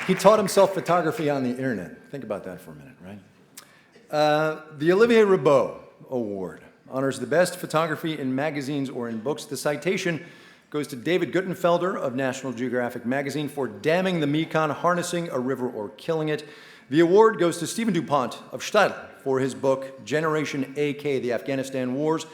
He taught himself photography on the internet. Think about that for a minute, right? The Olivier Rebbot Award honors the best photography in magazines or in books. The citation goes to David Guttenfelder of National Geographic magazine for damming the Mekong, harnessing a river or killing it. The award goes to Stephen Dupont of Steidl for his book Generation AK, The Afghanistan Wars,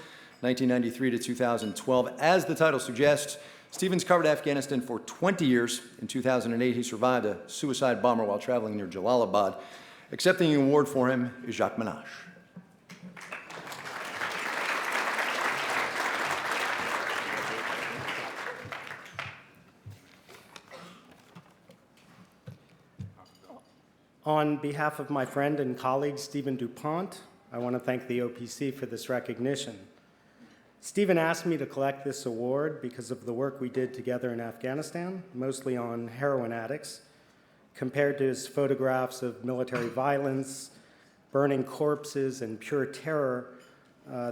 1993 to 2012. As the title suggests, Stephen's covered Afghanistan for 20 years. In 2008, he survived a suicide bomber while traveling near Jalalabad. Accepting the award for him is Jacques Menage. On behalf of my friend and colleague, Stephen Dupont, I want to thank the OPC for this recognition. Stephen asked me to collect this award because of the work we did together in Afghanistan, mostly on heroin addicts. Compared to his photographs of military violence, burning corpses, and pure terror,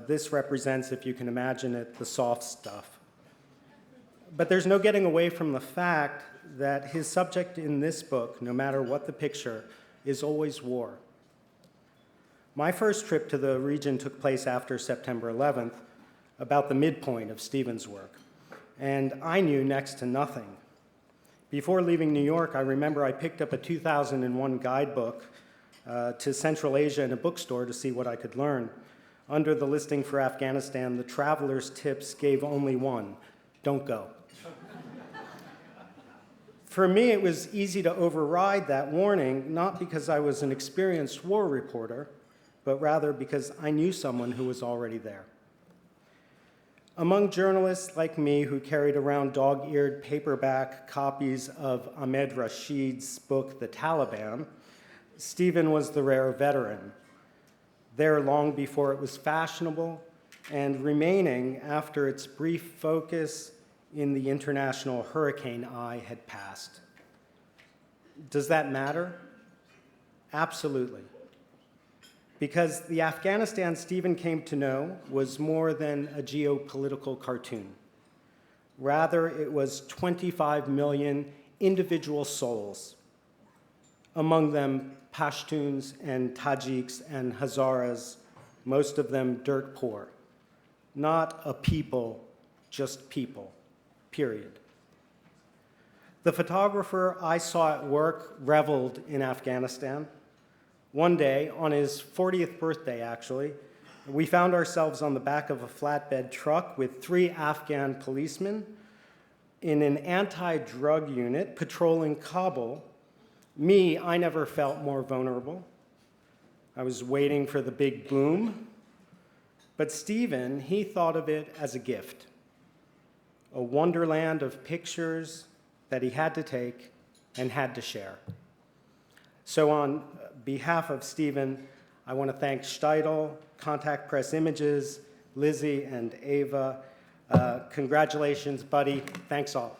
this represents, if you can imagine it, the soft stuff. But there's no getting away from the fact that his subject in this book, no matter what the picture, is always war. My first trip to the region took place after September 11th, about the midpoint of Stephen's work, and I knew next to nothing. Before leaving New York, I remember I picked up a 2001 guidebook to Central Asia in a bookstore to see what I could learn. Under the listing for Afghanistan, the traveler's tips gave only one: don't go. For me, it was easy to override that warning, not because I was an experienced war reporter, but rather because I knew someone who was already there. Among journalists like me who carried around dog-eared paperback copies of Ahmed Rashid's book, The Taliban, Stephen was the rare veteran, there long before it was fashionable and remaining after its brief focus in the international hurricane eye had passed. Does that matter? Absolutely. Because the Afghanistan Stephen came to know was more than a geopolitical cartoon. Rather, it was 25 million individual souls, among them Pashtuns and Tajiks and Hazaras, most of them dirt poor. Not a people, just people, period. The photographer I saw at work reveled in Afghanistan. One day, on his 40th birthday actually, we found ourselves on the back of a flatbed truck with 3 Afghan policemen in an anti-drug unit patrolling Kabul. Me, I never felt more vulnerable. I was waiting for the big boom. But Stephen, he thought of it as a gift, a wonderland of pictures that he had to take and had to share. So on behalf of Stephen, I want to thank Steidl, Contact Press Images, Lizzie, and Ava. Congratulations, buddy. Thanks all.